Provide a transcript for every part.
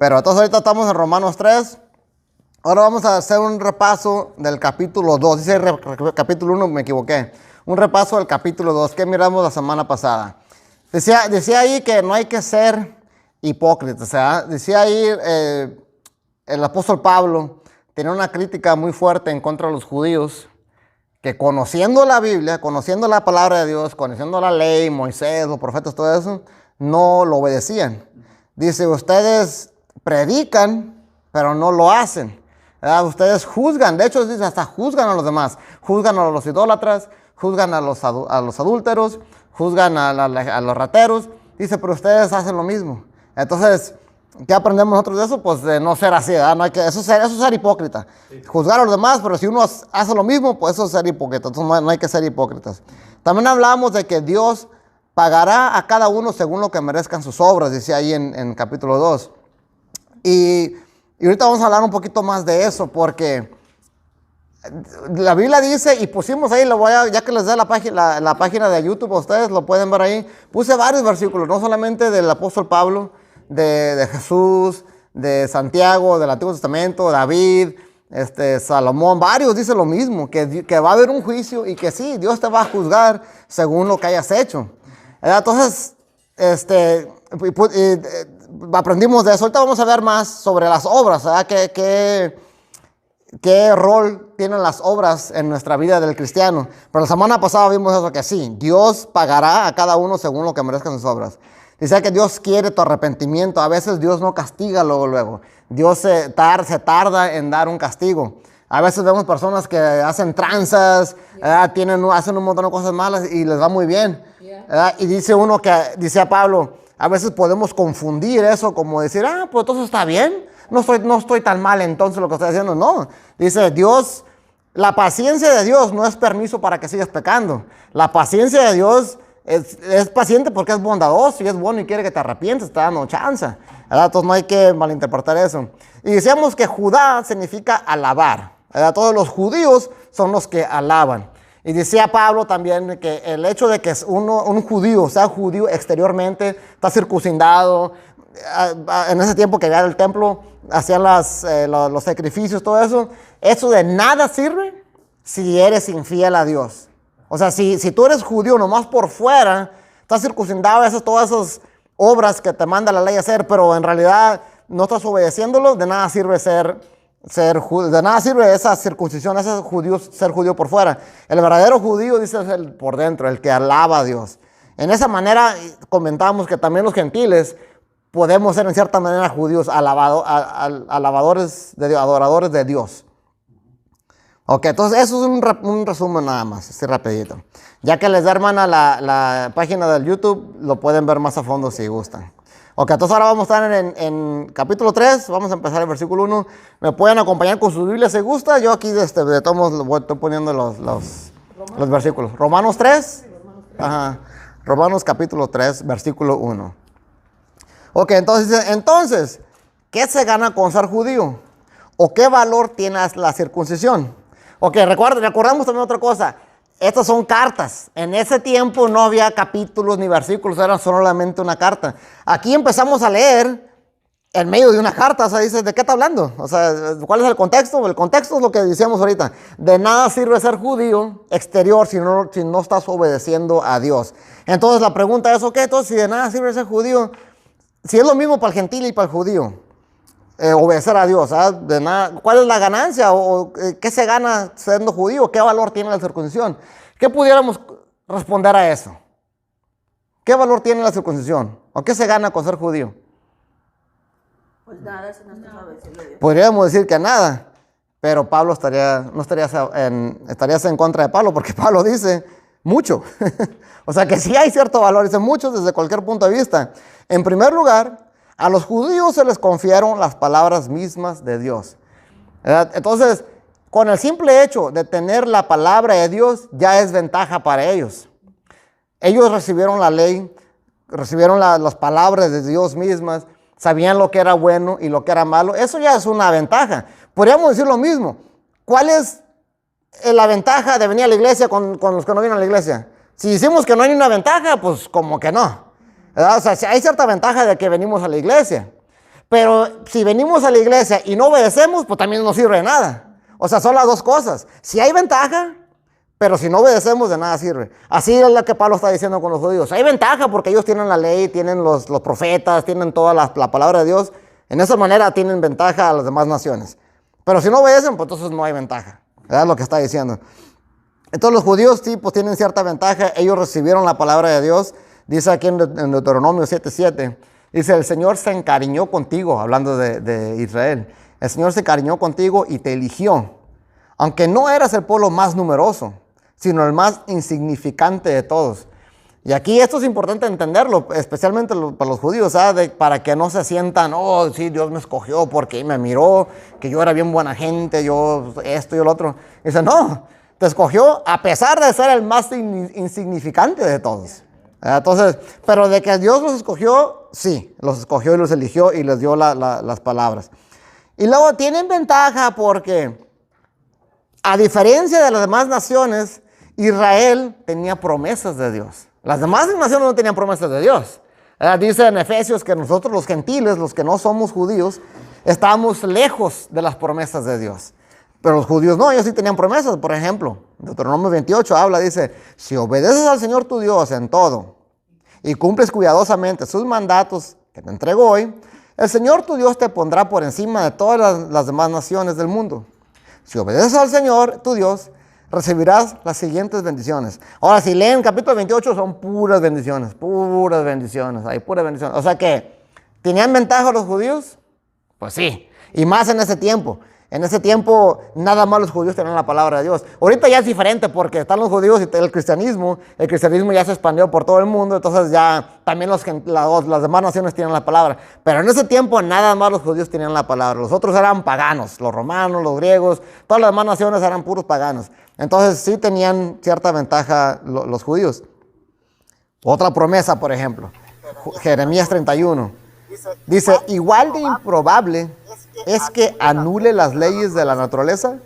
Pero entonces ahorita estamos en Romanos 3. Ahora vamos a hacer un repaso del capítulo 2. Dice capítulo 1, me equivoqué. Un repaso del capítulo 2 que miramos la semana pasada. Decía ahí que no hay que ser hipócritas. O sea, decía ahí el apóstol Pablo tenía una crítica muy fuerte en contra de los judíos que conociendo la Biblia, conociendo la palabra de Dios, conociendo la ley, Moisés, los profetas, todo eso, no lo obedecían. Dice, ustedes predican, pero no lo hacen. ¿Verdad? Ustedes juzgan, de hecho dice, hasta juzgan a los demás. Juzgan a los idólatras, juzgan a los adúlteros, juzgan a los rateros. Dice, pero ustedes hacen lo mismo. Entonces, ¿qué aprendemos nosotros de eso? Pues de no ser así, ¿verdad? No hay que, eso es ser hipócrita. Sí. Juzgar a los demás, pero si uno hace lo mismo, pues eso es ser hipócrita. Entonces no hay que ser hipócritas. También hablamos de que Dios pagará a cada uno según lo que merezcan sus obras, dice ahí en capítulo 2. Y ahorita vamos a hablar un poquito más de eso, porque la Biblia dice, y pusimos ahí, ya que les dé la página de YouTube, ustedes lo pueden ver ahí, puse varios versículos, no solamente del apóstol Pablo, de Jesús, de Santiago, del Antiguo Testamento, David, Salomón, varios dicen lo mismo, que va a haber un juicio y que sí, Dios te va a juzgar según lo que hayas hecho. Entonces, aprendimos de eso. Ahorita vamos a ver más sobre las obras, ¿verdad? ¿Qué rol tienen las obras en nuestra vida del cristiano? Pero la semana pasada vimos eso, que sí, Dios pagará a cada uno según lo que merezcan sus obras. Dice que Dios quiere tu arrepentimiento. A veces Dios no castiga luego. Dios se tarda en dar un castigo. A veces vemos personas que hacen tranzas, hacen un montón de cosas malas y les va muy bien. Y dice a Pablo, a veces podemos confundir eso como decir, pues entonces está bien, no estoy tan mal entonces lo que estoy haciendo. No, dice Dios, la paciencia de Dios no es permiso para que sigas pecando. La paciencia de Dios es paciente porque es bondadoso y es bueno y quiere que te arrepientes, te está dando chance. Entonces no hay que malinterpretar eso. Y decíamos que Judá significa alabar. Todos los judíos son los que alaban. Y decía Pablo también que el hecho de que un judío sea judío exteriormente, está circuncidado, en ese tiempo que había el templo, hacían los sacrificios, todo eso de nada sirve si eres infiel a Dios. O sea, si tú eres judío nomás por fuera, estás circuncidado, todas esas obras que te manda la ley a hacer, pero en realidad no estás obedeciéndolo, de nada sirve de nada sirve esa circuncisión, ser judío por fuera. El verdadero judío, dice, es el por dentro, el que alaba a Dios. En esa manera comentábamos que también los gentiles podemos ser en cierta manera judíos alabadores de Dios, adoradores de Dios. Ok, entonces eso es un resumen nada más, así rapidito. Ya que les da, hermana, la página del YouTube, lo pueden ver más a fondo si gustan. Ok, entonces ahora vamos a estar en capítulo 3, vamos a empezar el versículo 1. Me pueden acompañar con su Biblia si gusta. Yo aquí de todos estoy poniendo los versículos. Romanos 3. Ajá. Romanos capítulo 3, versículo 1. Ok, entonces, ¿qué se gana con ser judío? ¿O qué valor tiene la circuncisión? Ok, recordamos también otra cosa. Estas son cartas. En ese tiempo no había capítulos ni versículos, era solamente una carta. Aquí empezamos a leer en medio de una carta. O sea, dices, ¿de qué está hablando? O sea, ¿cuál es el contexto? El contexto es lo que decíamos ahorita. De nada sirve ser judío exterior si no estás obedeciendo a Dios. Entonces la pregunta es, ok, entonces si de nada sirve ser judío, si es lo mismo para el gentil y para el judío, obedecer a Dios, de nada, ¿cuál es la ganancia? ¿Qué se gana siendo judío? ¿Qué valor tiene la circuncisión? ¿Qué pudiéramos responder a eso? ¿Qué valor tiene la circuncisión? ¿O qué se gana con ser judío? Pues nada, si no estás obedeciendo a Dios. Podríamos decir que nada, pero Pablo estarías en contra de Pablo, porque Pablo dice mucho. O sea que sí hay cierto valor, dice mucho desde cualquier punto de vista. En primer lugar, a los judíos se les confiaron las palabras mismas de Dios. ¿Verdad? Entonces, con el simple hecho de tener la palabra de Dios, ya es ventaja para ellos. Ellos recibieron la ley, recibieron las palabras de Dios mismas, sabían lo que era bueno y lo que era malo. Eso ya es una ventaja. Podríamos decir lo mismo. ¿Cuál es la ventaja de venir a la iglesia con los que no vienen a la iglesia? Si decimos que no hay ninguna ventaja, pues como que no. ¿Verdad? O sea, hay cierta ventaja de que venimos a la iglesia. Pero si venimos a la iglesia y no obedecemos, pues también no nos sirve de nada. O sea, son las dos cosas. Si hay ventaja, pero si no obedecemos, de nada sirve. Así es lo que Pablo está diciendo con los judíos. Hay ventaja porque ellos tienen la ley, tienen los profetas, tienen toda la palabra de Dios. En esa manera tienen ventaja a las demás naciones. Pero si no obedecen, pues entonces no hay ventaja. Es lo que está diciendo. Entonces los judíos sí, pues tienen cierta ventaja. Ellos recibieron la palabra de Dios. Dice aquí en Deuteronomio 7:7. Dice, el Señor se encariñó contigo, hablando de Israel. El Señor se encariñó contigo y te eligió. Aunque no eras el pueblo más numeroso, sino el más insignificante de todos. Y aquí esto es importante entenderlo, especialmente para los judíos, para que no se sientan, oh, sí, Dios me escogió porque me miró, que yo era bien buena gente, yo esto y el otro. Dice, no, te escogió a pesar de ser el más insignificante de todos. Entonces, pero de que Dios los escogió, sí, los escogió y los eligió y les dio las palabras. Y luego tienen ventaja porque, a diferencia de las demás naciones, Israel tenía promesas de Dios. Las demás naciones no tenían promesas de Dios. Dice en Efesios que nosotros los gentiles, los que no somos judíos, estábamos lejos de las promesas de Dios. Pero los judíos no, ellos sí tenían promesas. Por ejemplo, Deuteronomio 28 habla, dice, si obedeces al Señor tu Dios en todo y cumples cuidadosamente sus mandatos que te entrego hoy, el Señor tu Dios te pondrá por encima de todas las demás naciones del mundo. Si obedeces al Señor tu Dios, recibirás las siguientes bendiciones. Ahora, si leen capítulo 28, son puras bendiciones, hay puras bendiciones. O sea que, ¿tenían ventaja los judíos? Pues sí, y más en ese tiempo. En ese tiempo, nada más los judíos tenían la palabra de Dios. Ahorita ya es diferente porque están los judíos y el cristianismo ya se expandió por todo el mundo, entonces ya también las demás naciones tienen la palabra. Pero en ese tiempo, nada más los judíos tenían la palabra. Los otros eran paganos, los romanos, los griegos, todas las demás naciones eran puros paganos. Entonces sí tenían cierta ventaja los judíos. Otra promesa, por ejemplo, Jeremías 31. Dice, igual de improbable es que anule las leyes de la naturaleza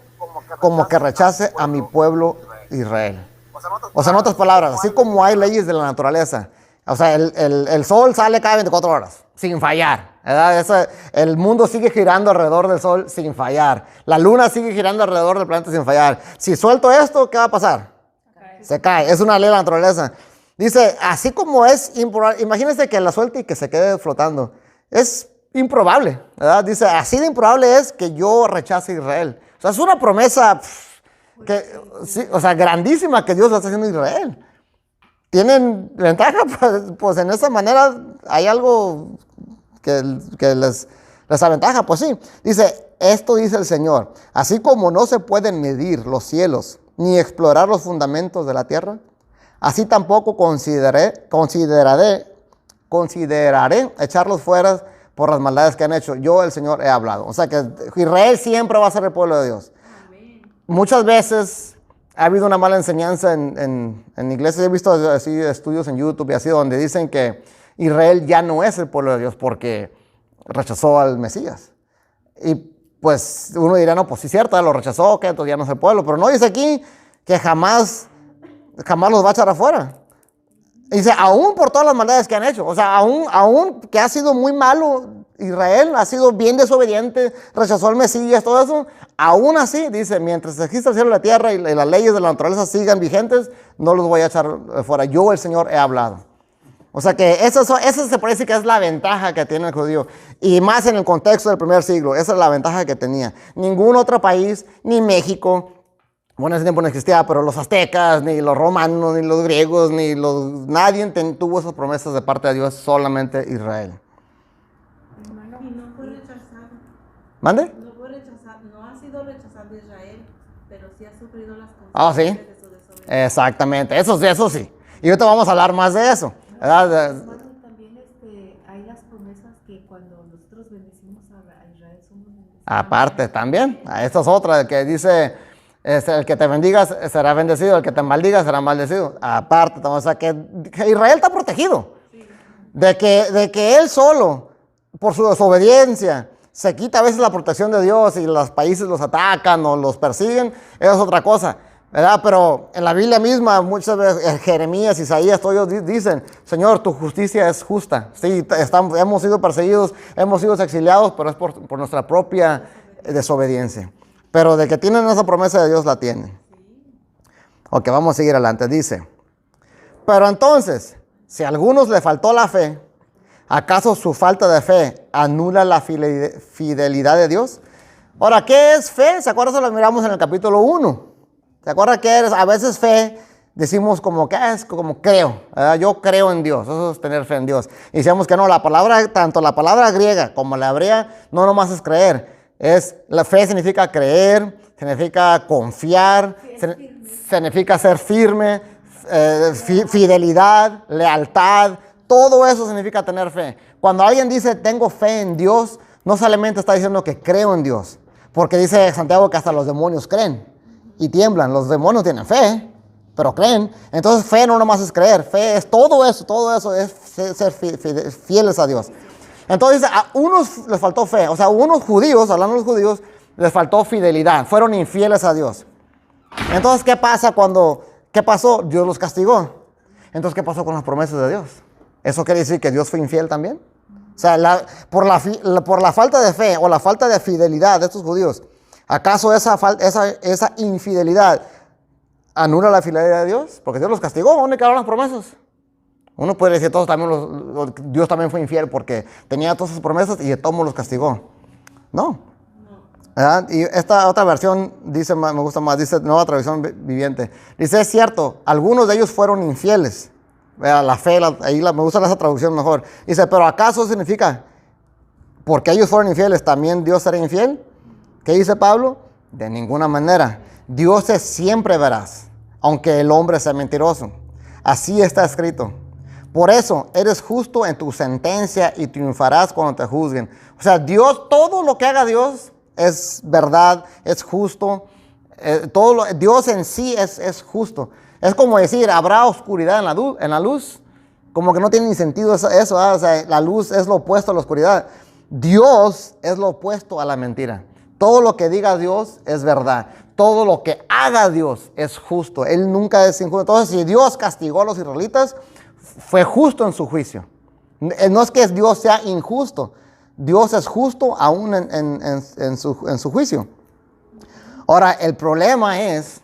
como que rechace a mi pueblo Israel. O sea, en otras palabras, así como hay leyes de la naturaleza, o sea, el sol sale cada 24 horas, sin fallar, ¿verdad? El mundo sigue girando alrededor del sol sin fallar. La luna sigue girando alrededor del planeta sin fallar. Si suelto esto, ¿qué va a pasar? Se cae. Es una ley de la naturaleza. Dice, así como es improbable, imagínense que la suelte y que se quede flotando. Es improbable, ¿verdad? Dice, así de improbable es que yo rechace a Israel. O sea, es una promesa sí, o sea, grandísima que Dios le está haciendo a Israel. ¿Tienen ventaja? Pues en esa manera hay algo que les aventaja. Pues sí, dice, esto dice el Señor, así como no se pueden medir los cielos ni explorar los fundamentos de la tierra, así tampoco consideraré echarlos fuera por las maldades que han hecho. Yo, el Señor, he hablado. O sea que Israel siempre va a ser el pueblo de Dios. Amén. Muchas veces ha habido una mala enseñanza en iglesias. He visto así estudios en YouTube y así donde dicen que Israel ya no es el pueblo de Dios porque rechazó al Mesías. Y pues uno dirá, no, pues sí es cierto, lo rechazó, que entonces ya no es el pueblo. Pero no dice aquí que jamás los va a echar afuera. Dice, aún por todas las maldades que han hecho. O sea, aún que ha sido muy malo Israel, ha sido bien desobediente, rechazó al Mesías, todo eso. Aún así, dice, mientras exista el cielo y la tierra y las leyes de la naturaleza sigan vigentes, no los voy a echar fuera. Yo, el Señor, he hablado. O sea que eso se parece que es la ventaja que tiene el judío. Y más en el contexto del primer siglo. Esa es la ventaja que tenía. Ningún otro país, ni México, bueno, en ese tiempo no existía, pero los aztecas, ni los romanos, ni los griegos, nadie tuvo esas promesas de parte de Dios, solamente Israel. Hermano, y no fue rechazado. ¿Mande? No fue rechazado, no ha sido rechazado Israel, pero sí ha sufrido las consecuencias de su desobediencia. Exactamente, eso sí. Y ahorita vamos a hablar más de eso. Hermano, también hay las promesas que cuando nosotros bendecimos a Israel somos bendecidos. Aparte, también, esta es otra que dice, el que te bendiga será bendecido, el que te maldiga será maldecido. Aparte, o sea que Israel está protegido. Sí. De que él solo, por su desobediencia, se quita a veces la protección de Dios y los países los atacan o los persiguen, eso es otra cosa. ¿verdad? Pero en la Biblia misma, muchas veces, Jeremías, Isaías, todos ellos dicen, Señor, tu justicia es justa. Sí, hemos sido perseguidos, hemos sido exiliados, pero es por nuestra propia desobediencia. Pero de que tienen esa promesa de Dios, la tienen. Ok, vamos a seguir adelante. Dice, pero entonces, si a algunos le faltó la fe, ¿acaso su falta de fe anula la fidelidad de Dios? Ahora, ¿qué es fe? ¿Se acuerdan? Eso lo miramos en el capítulo 1. ¿Se acuerdan que a veces fe decimos como que es como creo, ¿verdad? Yo creo en Dios, eso es tener fe en Dios. Y decíamos que no, tanto la palabra griega como la hebrea no nomás es creer. La fe significa creer, significa confiar, significa ser firme, fidelidad, lealtad. Todo eso significa tener fe. Cuando alguien dice tengo fe en Dios, no solamente está diciendo que creo en Dios, porque dice Santiago que hasta los demonios creen y tiemblan. Los demonios tienen fe, pero creen. Entonces fe no nomás es creer, fe es todo eso es ser fieles a Dios. Entonces a unos les faltó fe, o sea, unos judíos, hablando de los judíos, les faltó fidelidad, fueron infieles a Dios. Entonces, ¿qué pasó? Dios los castigó. Entonces, ¿qué pasó con las promesas de Dios? ¿Eso quiere decir que Dios fue infiel también? O sea, por la falta de fe o la falta de fidelidad de estos judíos, ¿acaso esa infidelidad anula la fidelidad de Dios? Porque Dios los castigó. ¿Dónde quedaron las promesas? Uno puede decir, Dios también fue infiel porque tenía todas sus promesas y de todos los castigó. No. ¿Verdad? Y esta otra versión dice, me gusta más, dice Nueva Traducción Viviente. Dice, es cierto, algunos de ellos fueron infieles. La fe, me gusta esa traducción mejor. Dice, pero ¿acaso significa, porque ellos fueron infieles, también Dios será infiel? ¿Qué dice Pablo? De ninguna manera. Dios es siempre veraz, aunque el hombre sea mentiroso. Así está escrito. Por eso, eres justo en tu sentencia y triunfarás cuando te juzguen. O sea, Dios, todo lo que haga Dios es verdad, es justo. Dios en sí es justo. Es como decir, habrá oscuridad en la luz. Como que no tiene ni sentido eso. O sea, la luz es lo opuesto a la oscuridad. Dios es lo opuesto a la mentira. Todo lo que diga Dios es verdad. Todo lo que haga Dios es justo. Él nunca es injusto. Entonces, si Dios castigó a los israelitas, fue justo en su juicio. No es que Dios sea injusto. Dios es justo aún en su juicio. Ahora, el problema es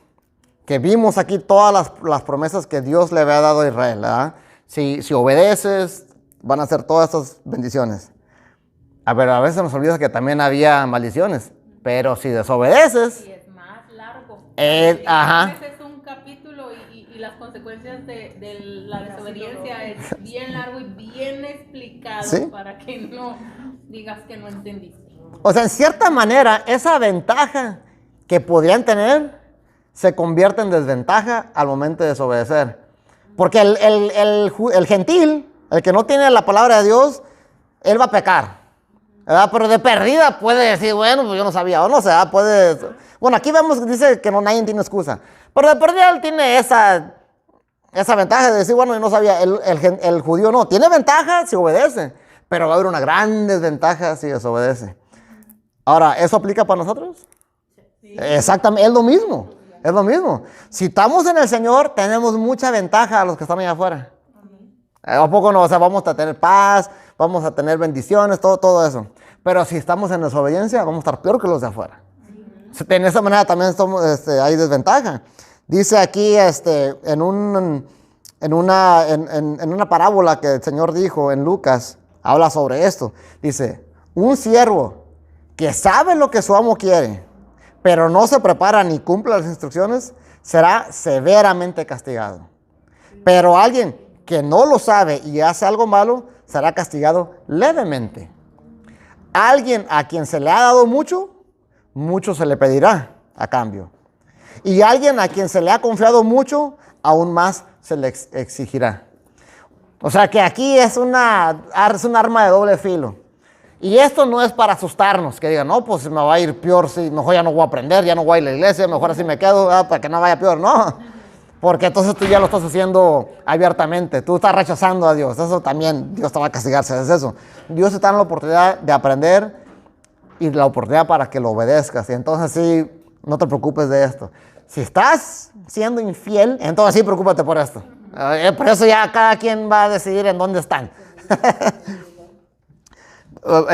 que vimos aquí todas las promesas que Dios le había dado a Israel, ¿verdad? Si obedeces, van a ser todas estas bendiciones. A veces nos olvida que también había maldiciones. Pero si desobedeces... Y es más largo. Ajá. Es un capítulo y las consecuencias de la desobediencia es bien largo y bien explicado, ¿sí? Para que no digas que no entendiste. O sea, en cierta manera, esa ventaja que podrían tener se convierte en desventaja al momento de desobedecer. Porque el gentil, el que no tiene la palabra de Dios, él va a pecar, ¿verdad? Pero de perdida puede decir, bueno, pues yo no sabía, o no sé, puede... Bueno, aquí vemos, dice que nadie tiene excusa. Pero de perdida él tiene esa ventaja de decir, bueno, yo no sabía. El judío no, tiene ventaja si obedece, pero va a haber una gran desventaja si desobedece. Ahora, ¿eso aplica para nosotros? Sí. Exactamente, es lo mismo. Es lo mismo. Si estamos en el Señor, tenemos mucha ventaja a los que están allá afuera. ¿A poco no? O sea, vamos a tener paz, vamos a tener bendiciones, todo eso. Pero si estamos en desobediencia, vamos a estar peor que los de afuera. En esa manera también hay desventaja. Dice aquí en una parábola que el Señor dijo en Lucas, habla sobre esto. Dice, un siervo que sabe lo que su amo quiere, pero no se prepara ni cumple las instrucciones, será severamente castigado. Pero alguien que no lo sabe y hace algo malo, será castigado levemente. Alguien a quien se le ha dado mucho, mucho se le pedirá a cambio. Y alguien a quien se le ha confiado mucho, aún más se le exigirá. O sea que aquí es un arma de doble filo. Y esto no es para asustarnos, que digan, no, pues me va a ir peor, si mejor ya no voy a aprender, ya no voy a ir a la iglesia, mejor así me quedo, para que no vaya peor. No, porque entonces tú ya lo estás haciendo abiertamente, tú estás rechazando a Dios. Eso también, Dios te va a castigar si haces eso. Dios te da la oportunidad de aprender y la oportunidad para que lo obedezcas. Y entonces sí, no te preocupes de esto. si estás siendo infiel, entonces sí, preocúpate por esto. Por eso ya cada quien va a decidir en dónde están.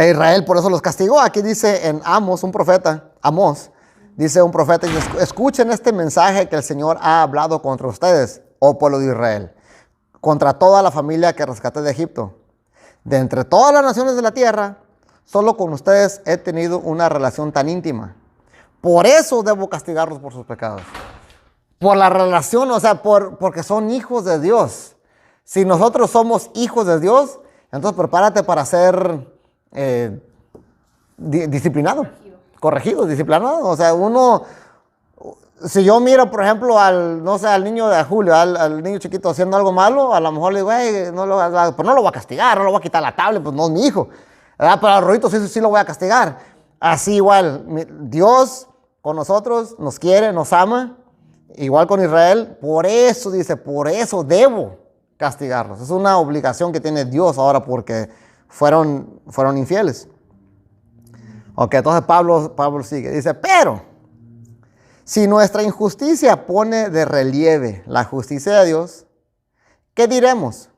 Israel por eso los castigó. Aquí dice en Amós, un profeta, dice un profeta, escuchen este mensaje que el Señor ha hablado contra ustedes, oh pueblo de Israel, contra toda la familia que rescaté de Egipto. De entre todas las naciones de la tierra, solo con ustedes he tenido una relación tan íntima. Por eso debo castigarlos por sus pecados. Por la relación, o sea, porque son hijos de Dios. Si nosotros somos hijos de Dios, entonces prepárate para ser disciplinado, corregido, disciplinado. O sea, si yo miro, por ejemplo, al niño de Julio, al niño chiquito haciendo algo malo, a lo mejor le digo, pues no lo voy a castigar, no lo voy a quitar la tablet, pues no es mi hijo. ¿Verdad? Pero al Rorrito sí lo voy a castigar. Así igual, Dios con nosotros nos quiere, nos ama, igual con Israel. Por eso dice, por eso debo castigarlos. Es una obligación que tiene Dios ahora porque fueron infieles. Ok, entonces Pablo sigue, dice, pero si nuestra injusticia pone de relieve la justicia de Dios, ¿qué diremos?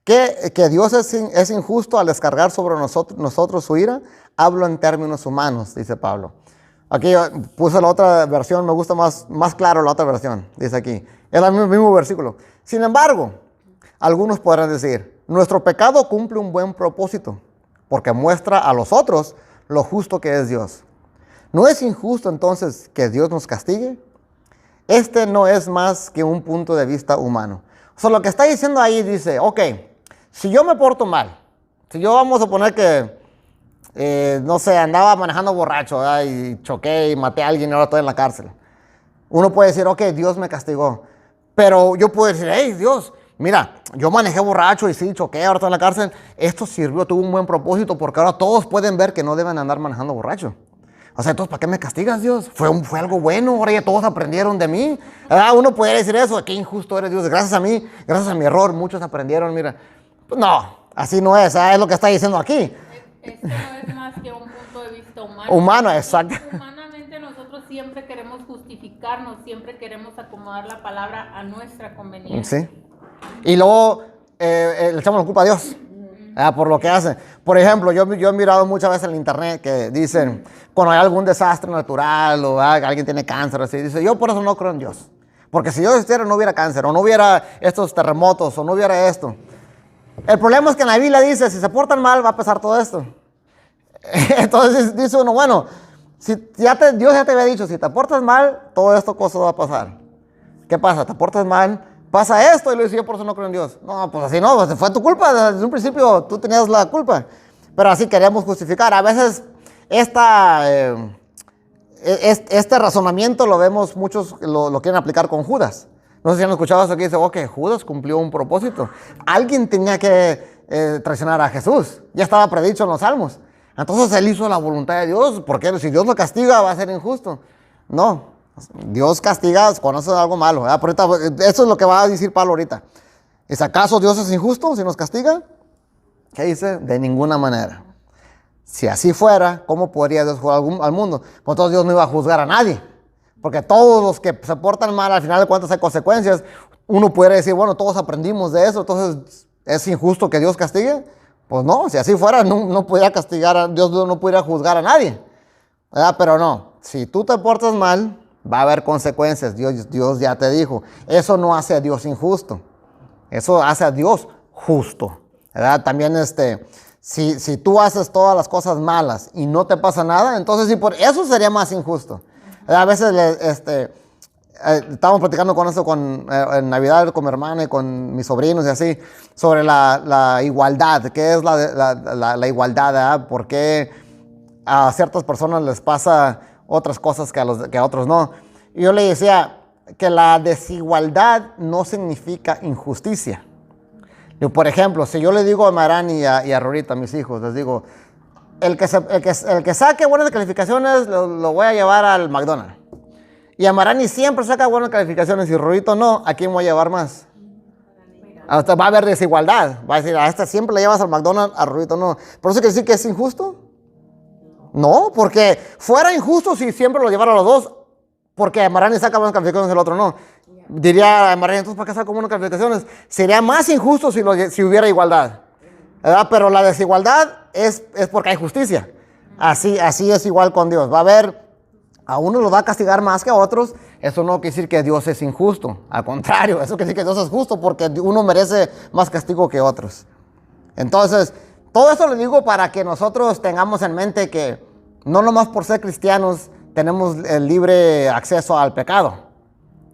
¿Que Dios es injusto al descargar sobre nosotros su ira? Hablo en términos humanos, dice Pablo. Aquí puse la otra versión, me gusta más claro la otra versión, dice aquí. Es el mismo versículo. Sin embargo, algunos podrán decir, nuestro pecado cumple un buen propósito, porque muestra a los otros lo justo que es Dios. ¿No es injusto entonces que Dios nos castigue? Este no es más que un punto de vista humano. O sea, lo que está diciendo ahí dice, ok, si yo me porto mal, si yo vamos a poner que, no sé, andaba manejando borracho, ¿verdad? Y choqué y maté a alguien y ahora estoy en la cárcel. Uno puede decir, ok, Dios me castigó. Pero yo puedo decir, hey, Dios, mira, yo manejé borracho y sí, choqué, ahora estoy en la cárcel. Esto sirvió, tuvo un buen propósito porque ahora todos pueden ver que no deben andar manejando borracho. O sea, entonces, ¿para qué me castigas, Dios? Fue algo bueno, ahora ya todos aprendieron de mí. Uno puede decir eso, qué injusto eres, Dios. Gracias a mí, gracias a mi error, muchos aprendieron, mira. Pues no, así no es, es lo que está diciendo aquí. Esto no es más que un punto de vista humano. Humano, exacto. Humanamente nosotros siempre queremos justificarnos, siempre queremos acomodar la palabra a nuestra conveniencia. Sí. Y luego le echamos la culpa a Dios. Por lo que hacen. Por ejemplo, yo he mirado muchas veces en el internet que dicen, cuando hay algún desastre natural o alguien tiene cáncer, así, dice, yo por eso no creo en Dios. Porque si Dios existiera no hubiera cáncer, o no hubiera estos terremotos, o no hubiera esto. El problema es que en la Biblia dice, si se portan mal va a pasar todo esto. Entonces dice uno, bueno, si Dios ya te había dicho, si te portas mal, todo esto cosa va a pasar. ¿Qué pasa? ¿Te portas mal? Pasa esto, y le dice, yo por eso no creo en Dios. No, pues así no, pues fue tu culpa, desde un principio tú tenías la culpa. Pero así queríamos justificar. A veces este razonamiento lo vemos, muchos lo quieren aplicar con Judas. No sé si han escuchado eso que dice, ok, Judas cumplió un propósito. Alguien tenía que traicionar a Jesús. Ya estaba predicho en los Salmos. Entonces él hizo la voluntad de Dios, porque si Dios lo castiga va a ser injusto. No. Dios castiga cuando hace algo malo. Eso es lo que va a decir Pablo ahorita. ¿Es acaso Dios es injusto si nos castiga? ¿Qué dice? De ninguna manera. Si así fuera, ¿cómo podría Dios juzgar al mundo? Pues entonces Dios no iba a juzgar a nadie. Porque todos los que se portan mal, al final de cuentas hay consecuencias. Uno puede decir, bueno, todos aprendimos de eso, entonces ¿es injusto que Dios castigue? Pues no, si así fuera, no pudiera castigar, Dios no pudiera juzgar a nadie. ¿Verdad? Pero no, si tú te portas mal, va a haber consecuencias. Dios ya te dijo. Eso no hace a Dios injusto. Eso hace a Dios justo. ¿Verdad? También si tú haces todas las cosas malas y no te pasa nada, entonces sí, por eso sería más injusto. A veces estábamos platicando con eso en Navidad con mi hermana y con mis sobrinos y así, sobre la igualdad. ¿Qué es la igualdad? ¿Verdad? ¿Por qué a ciertas personas les pasa otras cosas que a otros no? Y yo le decía que la desigualdad no significa injusticia. Por ejemplo, si yo le digo a Marani y a Rorita, a mis hijos, les digo, el que saque buenas calificaciones lo voy a llevar al McDonald's. Y a Marani siempre saca buenas calificaciones y Rorito no, ¿a quién voy a llevar más? Hasta va a haber desigualdad. Va a decir, a esta siempre le llevas al McDonald's, a Rorito no. ¿Por eso quiere decir que es injusto? No, porque fuera injusto si siempre lo llevara a los dos. porque amarán y sacan buenas calificaciones y el otro no. Diría María, entonces ¿para qué sacan buenas calificaciones? Sería más injusto si hubiera igualdad, ¿verdad? Pero la desigualdad es porque hay justicia. Así es igual con Dios. Va a haber, a unos los va a castigar más que a otros. Eso no quiere decir que Dios es injusto. Al contrario, eso quiere decir que Dios es justo porque uno merece más castigo que otros. Entonces, todo eso lo digo para que nosotros tengamos en mente que no nomás por ser cristianos tenemos el libre acceso al pecado.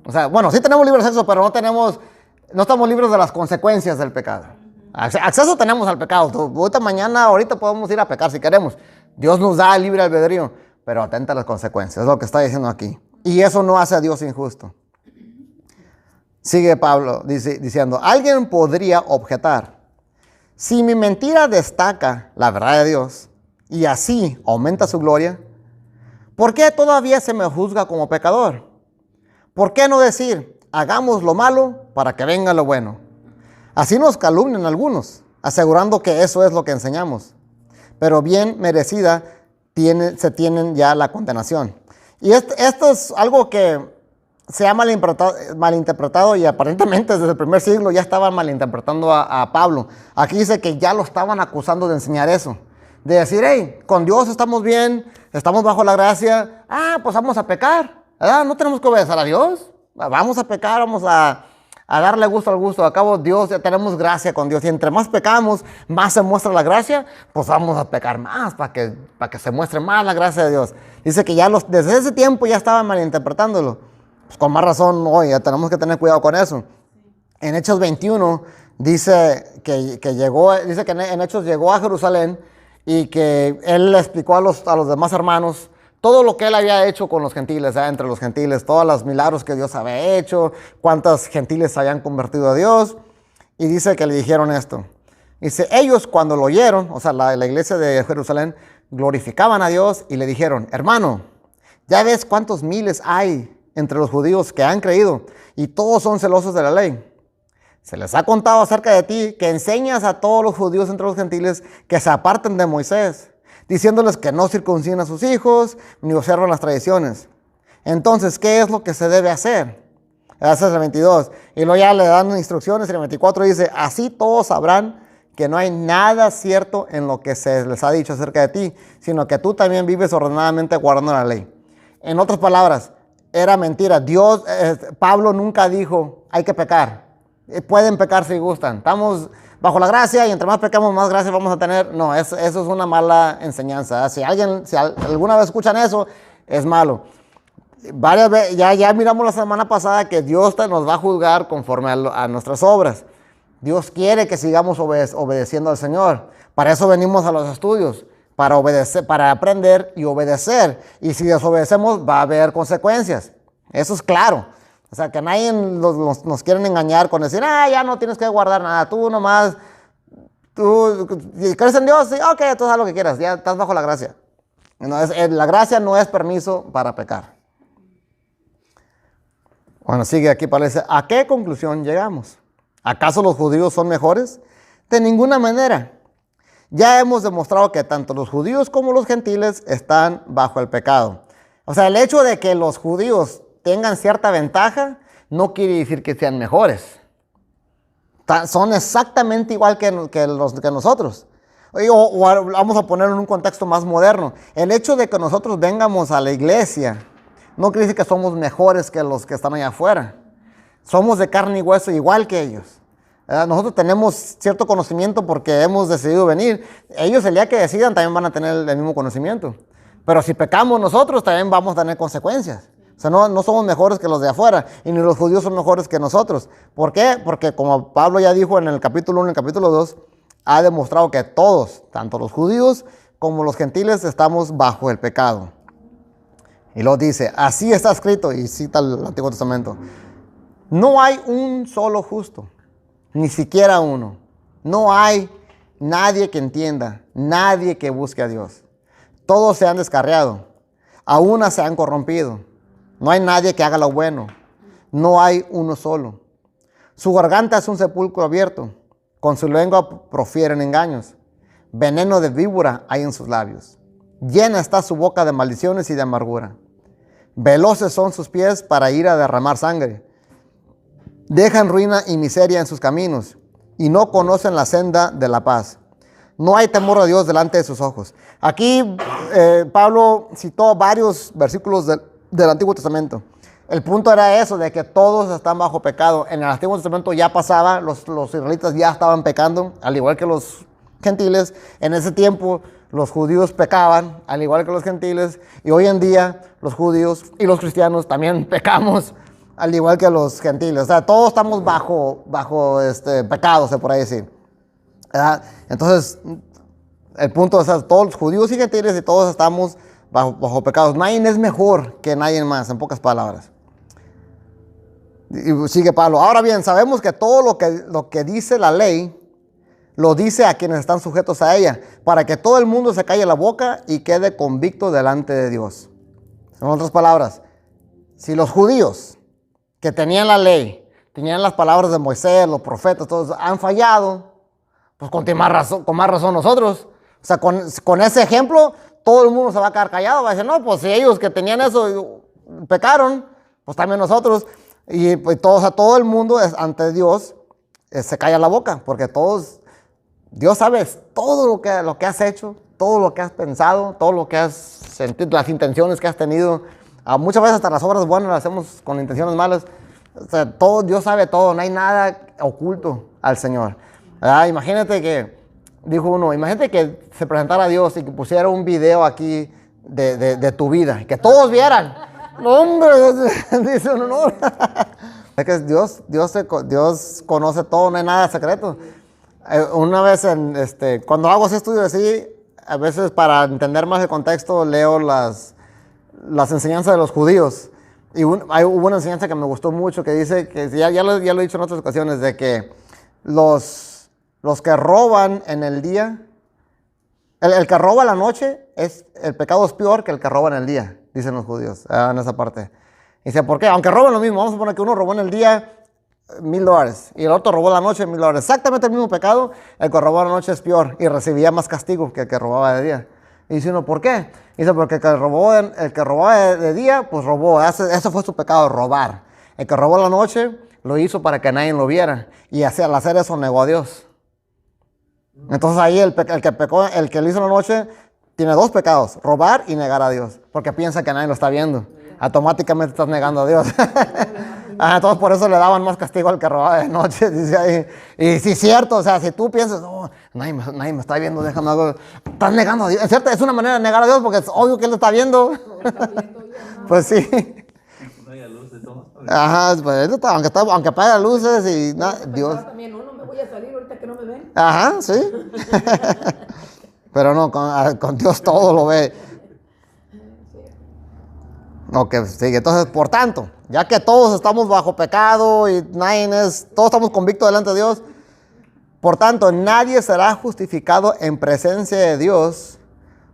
O sea, bueno, sí tenemos libre acceso, pero no estamos libres de las consecuencias del pecado. Acceso tenemos al pecado. Ahorita podemos ir a pecar si queremos. Dios nos da el libre albedrío, pero atenta a las consecuencias, es lo que está diciendo aquí. Y eso no hace a Dios injusto. Sigue Pablo diciendo, alguien podría objetar, si mi mentira destaca la verdad de Dios y así aumenta su gloria, ¿por qué todavía se me juzga como pecador? ¿Por qué no decir, hagamos lo malo para que venga lo bueno? Así nos calumnian algunos, asegurando que eso es lo que enseñamos. Pero bien merecida se tienen ya la condenación. Y esto es algo que se ha malinterpretado y aparentemente desde el primer siglo ya estaban malinterpretando a Pablo. Aquí dice que ya lo estaban acusando de enseñar eso. De decir, hey, con Dios estamos bien, estamos bajo la gracia, pues vamos a pecar. No tenemos que obedecer a Dios. Vamos a pecar, vamos a darle gusto al gusto. Al cabo, Dios, ya tenemos gracia con Dios. Y entre más pecamos, más se muestra la gracia, pues vamos a pecar más para que se muestre más la gracia de Dios. Dice que ya desde ese tiempo ya estaban malinterpretándolo. Pues con más razón, hoy ya tenemos que tener cuidado con eso. En Hechos 21 dice que en Hechos llegó a Jerusalén y que él le explicó a los demás hermanos todo lo que él había hecho con los gentiles, entre los gentiles, todos los milagros que Dios había hecho, cuántos gentiles se habían convertido a Dios. Y dice que le dijeron esto. Dice, ellos cuando lo oyeron, o sea, la iglesia de Jerusalén, glorificaban a Dios y le dijeron, hermano, ya ves cuántos miles hay entre los judíos que han creído y todos son celosos de la ley. Se les ha contado acerca de ti que enseñas a todos los judíos entre los gentiles que se aparten de Moisés, diciéndoles que no circunciden a sus hijos ni observan las tradiciones. Entonces, ¿qué es lo que se debe hacer? Ese es el 22. Y luego ya le dan instrucciones. En el 24 dice, así todos sabrán que no hay nada cierto en lo que se les ha dicho acerca de ti, sino que tú también vives ordenadamente guardando la ley. En otras palabras, era mentira. Pablo nunca dijo, hay que pecar. Pueden pecar si gustan. Estamos bajo la gracia y entre más pecamos, más gracia vamos a tener. No, eso es una mala enseñanza. Si alguna vez escuchan eso, es malo. Varias veces, ya miramos la semana pasada que Dios nos va a juzgar conforme a nuestras obras. Dios quiere que sigamos obedeciendo al Señor. Para eso venimos a los estudios, para obedecer, para aprender y obedecer. Y si desobedecemos, va a haber consecuencias. Eso es claro. O sea, que nadie nos quieren engañar con decir, ya no tienes que guardar nada, tú nomás, ¿crees en Dios? Sí, ok, tú haz lo que quieras, ya estás bajo la gracia. La gracia no es permiso para pecar. Bueno, sigue aquí, parece, ¿a qué conclusión llegamos? ¿Acaso los judíos son mejores? De ninguna manera. Ya hemos demostrado que tanto los judíos como los gentiles están bajo el pecado. O sea, el hecho de que los judíos tengan cierta ventaja, no quiere decir que sean mejores. Son exactamente igual que nosotros. O vamos a ponerlo en un contexto más moderno. El hecho de que nosotros vengamos a la iglesia, no quiere decir que somos mejores que los que están allá afuera. Somos de carne y hueso igual que ellos. Nosotros tenemos cierto conocimiento porque hemos decidido venir. Ellos el día que decidan también van a tener el mismo conocimiento. Pero si pecamos nosotros también vamos a tener consecuencias. O sea, no somos mejores que los de afuera, y ni los judíos son mejores que nosotros. ¿Por qué? Porque como Pablo ya dijo en el capítulo 1 y el capítulo 2, ha demostrado que todos, tanto los judíos como los gentiles, estamos bajo el pecado. Y luego dice, así está escrito, y cita el Antiguo Testamento, no hay un solo justo, ni siquiera uno. No hay nadie que entienda, nadie que busque a Dios. Todos se han descarriado, a una se han corrompido. No hay nadie que haga lo bueno. No hay uno solo. Su garganta es un sepulcro abierto. Con su lengua profieren engaños. Veneno de víbora hay en sus labios. Llena está su boca de maldiciones y de amargura. Veloces son sus pies para ir a derramar sangre. Dejan ruina y miseria en sus caminos y no conocen la senda de la paz. No hay temor a Dios delante de sus ojos. Aquí Pablo citó varios versículos del Antiguo Testamento. El punto era eso, de que todos están bajo pecado. En el Antiguo Testamento ya pasaba, los israelitas ya estaban pecando, al igual que los gentiles. En ese tiempo los judíos pecaban, al igual que los gentiles. Y hoy en día los judíos y los cristianos también pecamos, al igual que los gentiles. O sea, todos estamos bajo pecado, se puede decir. ¿Verdad? Entonces, el punto es, todos los judíos y gentiles y todos estamos bajo pecados. Nadie es mejor que nadie más, en pocas palabras. Y sigue Pablo. Ahora bien, sabemos que todo lo que dice la ley, lo dice a quienes están sujetos a ella, para que todo el mundo se calle la boca y quede convicto delante de Dios. En otras palabras, si los judíos que tenían la ley, tenían las palabras de Moisés, los profetas, todos han fallado, pues con más razón nosotros. O sea, con ese ejemplo, todo el mundo se va a quedar callado, va a decir, no, pues si ellos que tenían eso pecaron, pues también nosotros. Y pues todo el mundo ante Dios se calla la boca, porque Dios sabe todo lo que has hecho, todo lo que has pensado, todo lo que has sentido, las intenciones que has tenido. Muchas veces hasta las obras buenas las hacemos con intenciones malas. O sea, Dios sabe todo, no hay nada oculto al Señor. Imagínate que se presentara a Dios y que pusiera un video aquí de tu vida, que todos vieran. No, hombre, dice uno, no. Es que Dios conoce todo, no hay nada secreto. Una vez, cuando hago ese estudio así, a veces para entender más el contexto, leo las enseñanzas de los judíos. Y hubo una enseñanza que me gustó mucho, que dice, que ya lo he dicho en otras ocasiones, de que los que roban en el día, el que roba la noche, el pecado es peor que el que roba en el día, dicen los judíos, en esa parte. Dice, ¿por qué? Aunque roben lo mismo, vamos a suponer que uno robó en el día $1,000 y el otro robó la noche $1,000. Exactamente el mismo pecado, el que robó la noche es peor y recibía más castigo que el que robaba de día. Y dice uno, ¿por qué? Dice, porque el que robaba de día, pues robó, eso fue su pecado, robar. El que robó la noche, lo hizo para que nadie lo viera. Y al hacer eso, negó a Dios. Entonces ahí el que lo hizo la noche, tiene dos pecados, robar y negar a Dios. Porque piensa que nadie lo está viendo. Automáticamente estás negando a Dios. Entonces por eso le daban más castigo al que robaba de noche, dice ahí. Y sí es cierto, o sea, si tú piensas, no, nadie me está viendo, déjame algo. Estás negando a Dios. Es cierto, es una manera de negar a Dios porque es obvio que Él lo está viendo. Pues sí. Ajá, pues aunque apague las luces y nada, Dios. También uno, me voy a salir ahorita que no me ven. Ajá, sí. Pero no, con Dios todo lo ve. Ok, sigue. Entonces, por tanto, ya que todos estamos bajo pecado y todos estamos convictos delante de Dios, por tanto, nadie será justificado en presencia de Dios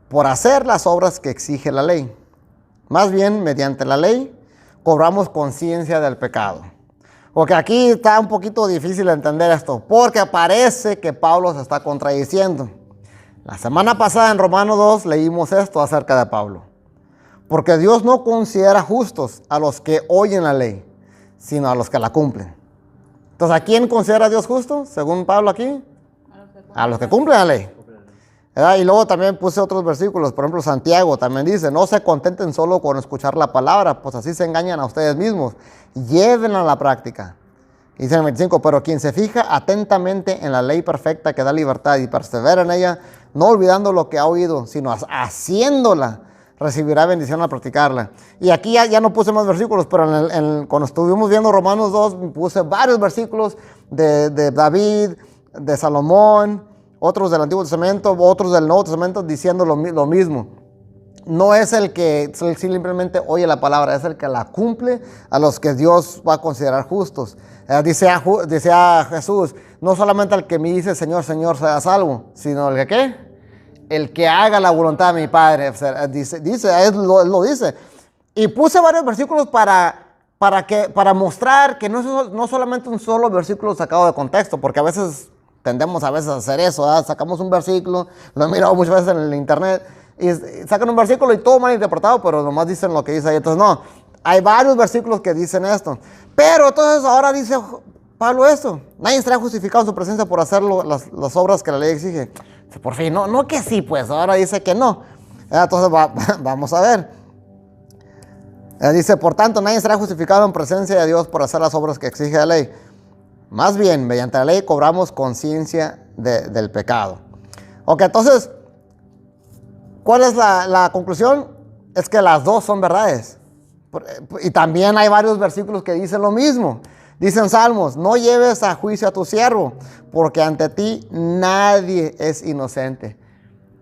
por hacer las obras que exige la ley. Más bien, mediante la ley, cobramos conciencia del pecado. Porque aquí está un poquito difícil entender esto, porque parece que Pablo se está contradiciendo. La semana pasada en Romanos 2 leímos esto acerca de Pablo. Porque Dios no considera justos a los que oyen la ley, sino a los que la cumplen. Entonces, ¿a quién considera Dios justo, según Pablo aquí? A los que cumplen la ley. ¿Verdad? Y luego también puse otros versículos, por ejemplo, Santiago también dice, no se contenten solo con escuchar la palabra, pues así se engañan a ustedes mismos. Llévenla a la práctica. Y dice en el 25, pero quien se fija atentamente en la ley perfecta que da libertad y persevera en ella, no olvidando lo que ha oído, sino haciéndola, recibirá bendición al practicarla. Y aquí ya no puse más versículos, pero cuando estuvimos viendo Romanos 2, puse varios versículos de David, de Salomón, otros del Antiguo Testamento, otros del Nuevo Testamento, diciendo lo mismo. No es el que simplemente oye la palabra, es el que la cumple, a los que Dios va a considerar justos. Dice a Jesús, no solamente al que me dice Señor, Señor, será salvo, sino el que ¿qué? El que haga la voluntad de mi Padre. Él lo dice. Y puse varios versículos para mostrar que no solamente un solo versículo sacado de contexto, porque tendemos a hacer eso, ¿verdad? Sacamos un versículo, lo he mirado muchas veces en el internet, y sacan un versículo y todo mal interpretado, pero nomás dicen lo que dice ahí. Entonces, no, hay varios versículos que dicen esto. Pero entonces ahora dice Pablo esto: nadie será justificado en su presencia por hacer las obras que la ley exige. Por fin, no que sí, pues ahora dice que no. Entonces vamos a ver. Dice, por tanto, nadie será justificado en presencia de Dios por hacer las obras que exige la ley. Más bien, mediante la ley cobramos conciencia del pecado. Ok, entonces, ¿cuál es la conclusión? Es que las dos son verdades. Y también hay varios versículos que dicen lo mismo. Dicen Salmos: no lleves a juicio a tu siervo, porque ante ti nadie es inocente.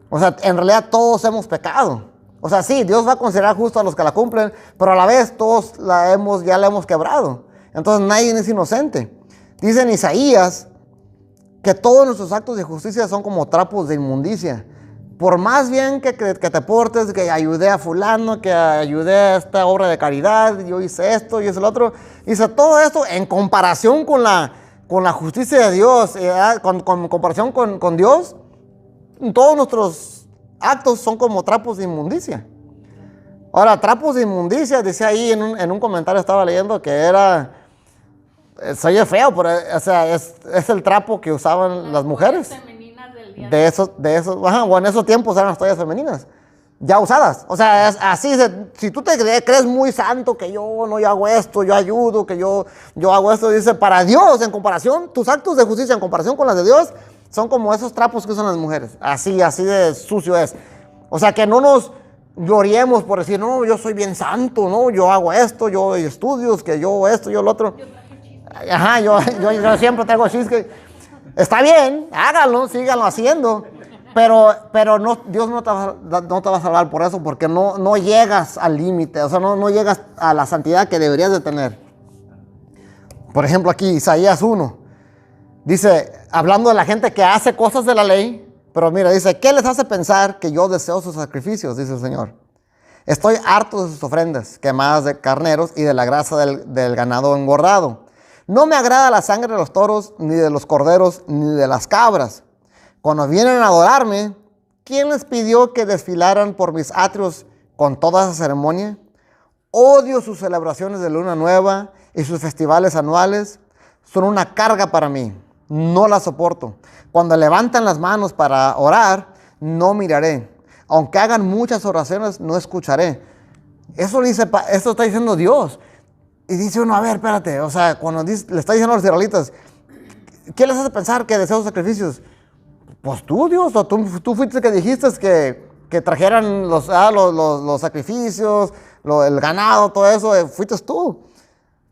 O sea, en realidad todos hemos pecado. O sea, sí, Dios va a considerar justo a los que la cumplen, pero a la vez todos ya la hemos quebrado. Entonces nadie es inocente. Dice en Isaías que todos nuestros actos de justicia son como trapos de inmundicia. Por más bien que te portes, que ayudé a fulano, que ayudé a esta obra de caridad, yo hice esto, yo hice lo otro, hice todo esto en comparación con la justicia de Dios, con comparación con Dios, todos nuestros actos son como trapos de inmundicia. Ahora, trapos de inmundicia, dice ahí en un comentario, estaba leyendo que era, se oye feo, pero o sea, es el trapo que usaban las mujeres. De esos, o en esos tiempos eran las toallas femeninas, ya usadas. O sea, es así, si tú te crees muy santo, que yo hago esto, yo ayudo, que yo hago esto, dice, para Dios, en comparación, tus actos de justicia en comparación con las de Dios, son como esos trapos que usan las mujeres. Así de sucio es. O sea, que no nos gloriemos por decir, no, yo soy bien santo, no, yo hago esto, yo doy estudios, que yo esto, yo lo otro. Ajá, yo siempre traigo chisque. Está bien, háganlo, síganlo haciendo, pero no, Dios no te va a salvar por eso, porque no llegas al límite, o sea, no llegas a la santidad que deberías de tener. Por ejemplo, aquí Isaías 1, dice, hablando de la gente que hace cosas de la ley, pero mira, dice, ¿qué les hace pensar que yo deseo sus sacrificios? Dice el Señor. Estoy harto de sus ofrendas quemadas de carneros y de la grasa del ganado engordado. No me agrada la sangre de los toros, ni de los corderos, ni de las cabras. Cuando vienen a adorarme, ¿quién les pidió que desfilaran por mis atrios con toda esa ceremonia? Odio sus celebraciones de luna nueva y sus festivales anuales. Son una carga para mí. No las soporto. Cuando levantan las manos para orar, no miraré. Aunque hagan muchas oraciones, no escucharé. Eso está diciendo Dios. Y dice uno, a ver, espérate, o sea, cuando le está diciendo a los israelitas, ¿qué les hace pensar que deseo sacrificios? Pues tú, Dios, o tú fuiste que dijiste que trajeran los sacrificios, el ganado, todo eso, fuiste tú.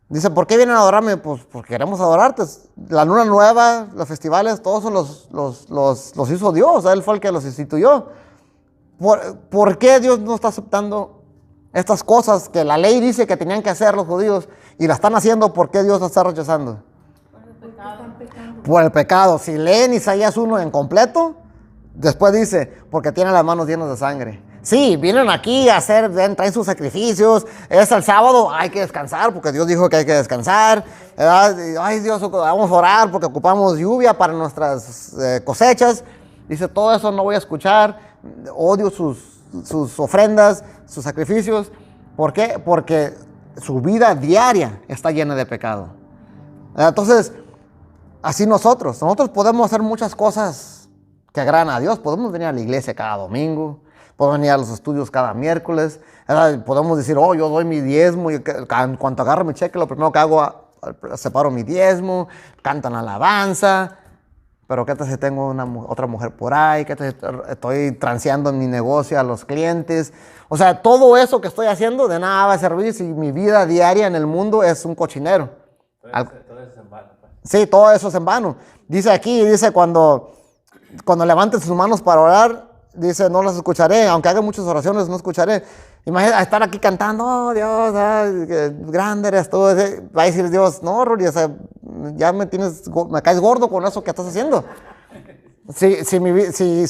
Dice, ¿por qué vienen a adorarme? Pues porque queremos adorarte. La luna nueva, los festivales, todos los hizo Dios, Él fue el que los instituyó. ¿Por qué Dios no está aceptando estas cosas que la ley dice que tenían que hacer los judíos y la están haciendo? ¿Por qué Dios la está rechazando? Por el pecado. Si leen Isaías 1 en completo, después dice, porque tienen las manos llenas de sangre. Sí, vienen aquí a traen sus sacrificios, es el sábado, hay que descansar porque Dios dijo que hay que descansar. Ay Dios, vamos a orar porque ocupamos lluvia para nuestras cosechas. Dice, todo eso no voy a escuchar, odio sus ofrendas, sus sacrificios. ¿Por qué? Porque su vida diaria está llena de pecado. Entonces, así nosotros podemos hacer muchas cosas que agradan a Dios. Podemos venir a la iglesia cada domingo, podemos venir a los estudios cada miércoles, podemos decir, yo doy mi diezmo, y en cuanto agarro mi cheque, lo primero que hago, separo mi diezmo, cantan alabanza. Pero ¿qué tal si tengo otra mujer por ahí? ¿Qué tal si estoy transeando en mi negocio a los clientes? O sea, todo eso que estoy haciendo de nada va a servir si mi vida diaria en el mundo es un cochinero. Todo eso es en vano. Pues. Sí, todo eso es en vano. Dice aquí, cuando levanten sus manos para orar, dice, no las escucharé. Aunque haga muchas oraciones, no escucharé. Imagina estar aquí cantando, oh Dios, grande eres tú. Va a decir Dios, no, Rory, o sea, ya me caes gordo con eso que estás haciendo. Si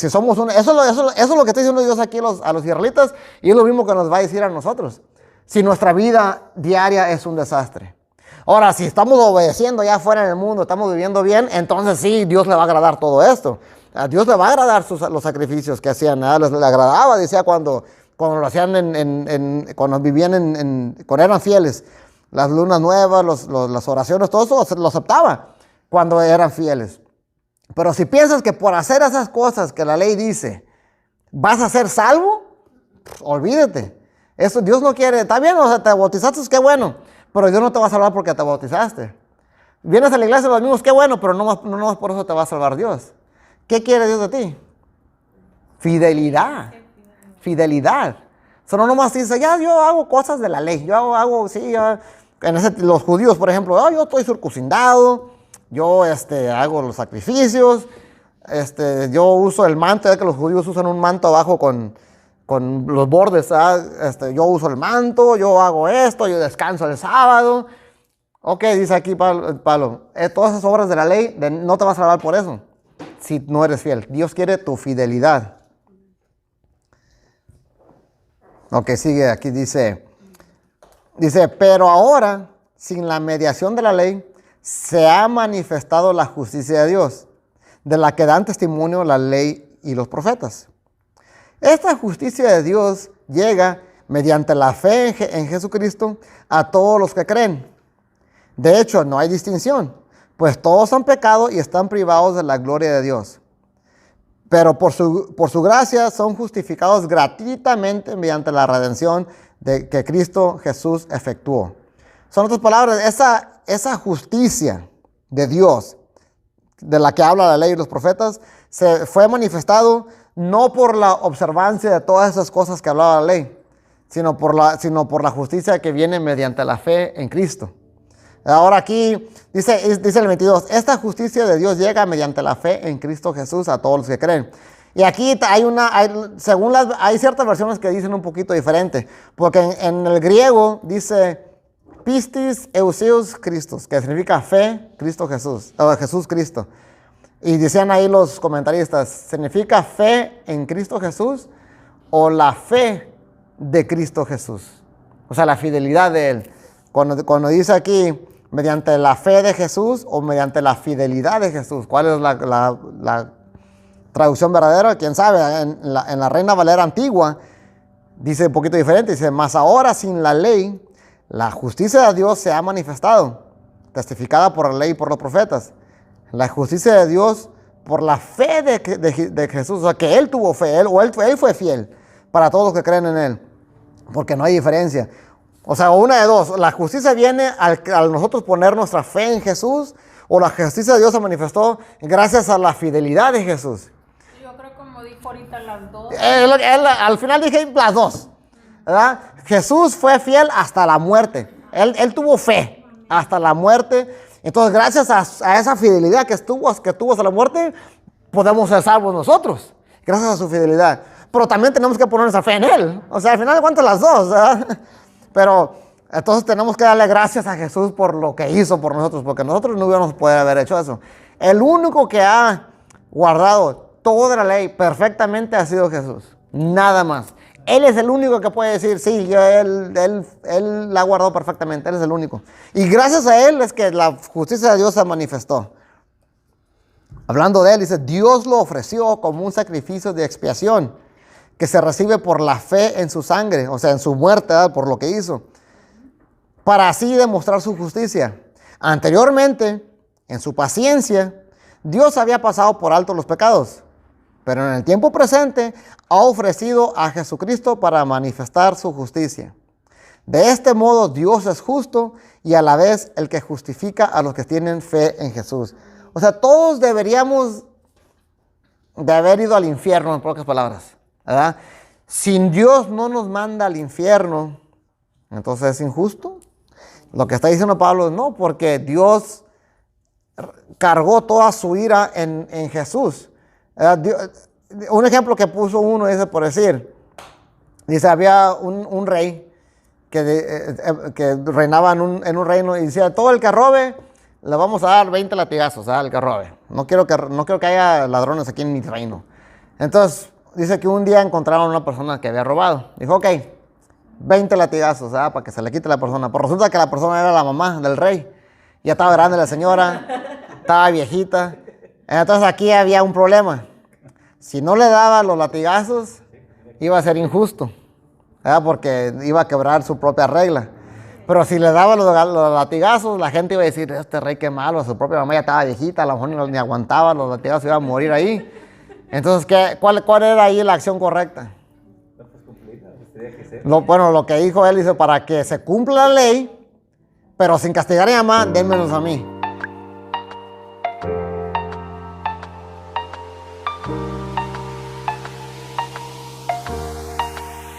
somos eso es lo que está diciendo Dios aquí a los israelitas, y es lo mismo que nos va a decir a nosotros. Si nuestra vida diaria es un desastre. Ahora, si estamos obedeciendo ya afuera en el mundo, estamos viviendo bien, entonces sí, Dios le va a agradar todo esto. A Dios le va a agradar los sacrificios que hacían, le agradaba, decía, cuando lo hacían cuando vivían cuando eran fieles. Las lunas nuevas, las oraciones, todo eso lo aceptaba cuando eran fieles. Pero si piensas que por hacer esas cosas que la ley dice, vas a ser salvo, olvídate. Eso Dios no quiere. Está bien, o sea, te bautizaste, qué bueno, pero Dios no te va a salvar porque te bautizaste. Vienes a la iglesia los domingos, qué bueno, pero no por eso te va a salvar Dios. ¿Qué quiere Dios de ti? Fidelidad. Fidelidad. O sea, no nomás dice, ya yo hago cosas de la ley. Yo hago, sí, los judíos, por ejemplo, yo estoy circuncidado, yo hago los sacrificios, yo uso el manto, ya que los judíos usan un manto abajo con los bordes, yo uso el manto, yo hago esto, yo descanso el sábado. Ok, dice aquí Pablo, todas esas obras de la ley no te vas a salvar por eso, si no eres fiel. Dios quiere tu fidelidad. Ok, sigue aquí, dice, pero ahora, sin la mediación de la ley, se ha manifestado la justicia de Dios, de la que dan testimonio la ley y los profetas. Esta justicia de Dios llega mediante la fe en Jesucristo a todos los que creen. De hecho, no hay distinción, pues todos han pecado y están privados de la gloria de Dios. Pero por su gracia son justificados gratuitamente mediante la redención que Cristo Jesús efectuó. Son otras palabras, esa justicia de Dios, de la que habla la ley y los profetas, se fue manifestado no por la observancia de todas esas cosas que hablaba la ley, sino por la justicia que viene mediante la fe en Cristo. Ahora aquí dice el 22, esta justicia de Dios llega mediante la fe en Cristo Jesús a todos los que creen. Y aquí hay ciertas versiones que dicen un poquito diferente, porque en el griego dice pistis euseus Christus, que significa fe, Cristo Jesús, o Jesús Cristo. Y decían ahí los comentaristas, ¿significa fe en Cristo Jesús o la fe de Cristo Jesús? O sea, la fidelidad de Él. Cuando dice aquí, mediante la fe de Jesús o mediante la fidelidad de Jesús, ¿cuál es la traducción verdadera? ¿Quién sabe? En la Reina Valera antigua dice un poquito diferente, dice, mas ahora sin la ley, la justicia de Dios se ha manifestado, testificada por la ley y por los profetas. La justicia de Dios por la fe de Jesús, o sea, que Él tuvo fe, Él fue fiel para todos los que creen en Él, porque no hay diferencia. O sea, una de dos, la justicia viene al nosotros poner nuestra fe en Jesús, o la justicia de Dios se manifestó gracias a la fidelidad de Jesús. Yo creo, como dijo ahorita, las dos. Al final dije las dos, ¿verdad? Jesús fue fiel hasta la muerte. Él tuvo fe hasta la muerte. Entonces, gracias a esa fidelidad que tuvo hasta la muerte, podemos ser salvos nosotros. Gracias a su fidelidad. Pero también tenemos que poner nuestra fe en Él. O sea, al final de cuentas las dos, ¿verdad? Pero entonces tenemos que darle gracias a Jesús por lo que hizo por nosotros, porque nosotros no hubiéramos podido haber hecho eso. El único que ha guardado toda la ley perfectamente ha sido Jesús. Nada más. Él es el único que puede decir, sí, él la ha guardado perfectamente. Él es el único. Y gracias a Él es que la justicia de Dios se manifestó. Hablando de Él, dice, Dios lo ofreció como un sacrificio de expiación que se recibe por la fe en su sangre, o sea, en su muerte, ¿verdad? Por lo que hizo, para así demostrar su justicia. Anteriormente, en su paciencia, Dios había pasado por alto los pecados, pero en el tiempo presente ha ofrecido a Jesucristo para manifestar su justicia. De este modo, Dios es justo y a la vez el que justifica a los que tienen fe en Jesús. O sea, todos deberíamos de haber ido al infierno, en pocas palabras, ¿verdad? Sin Dios no nos manda al infierno, entonces es injusto. Lo que está diciendo Pablo es no, porque Dios cargó toda su ira en Jesús. Un ejemplo que puso uno, dice, por decir, dice, había un rey que reinaba en un reino y decía, todo el que robe, le vamos a dar 20 latigazos al que robe. No quiero que haya ladrones aquí en mi reino. Entonces, dice que un día encontraron a una persona que había robado. Dijo, ok, 20 latigazos, para que se le quite la persona. Pero resulta que la persona era la mamá del rey. Ya estaba grande la señora, estaba viejita. Entonces aquí había un problema. Si no le daba los latigazos, iba a ser injusto, ¿verdad? Porque iba a quebrar su propia regla. Pero si le daba los latigazos, la gente iba a decir, este rey qué malo, su propia mamá ya estaba viejita, a lo mejor ni aguantaba los latigazos, iba a morir ahí. Entonces, ¿cuál era ahí la acción correcta? No, pues cumplirla, pues tenía que ser. Bueno, lo que dijo él, dice, para que se cumpla la ley, pero sin castigar a mi mamá, dénmelos a mí.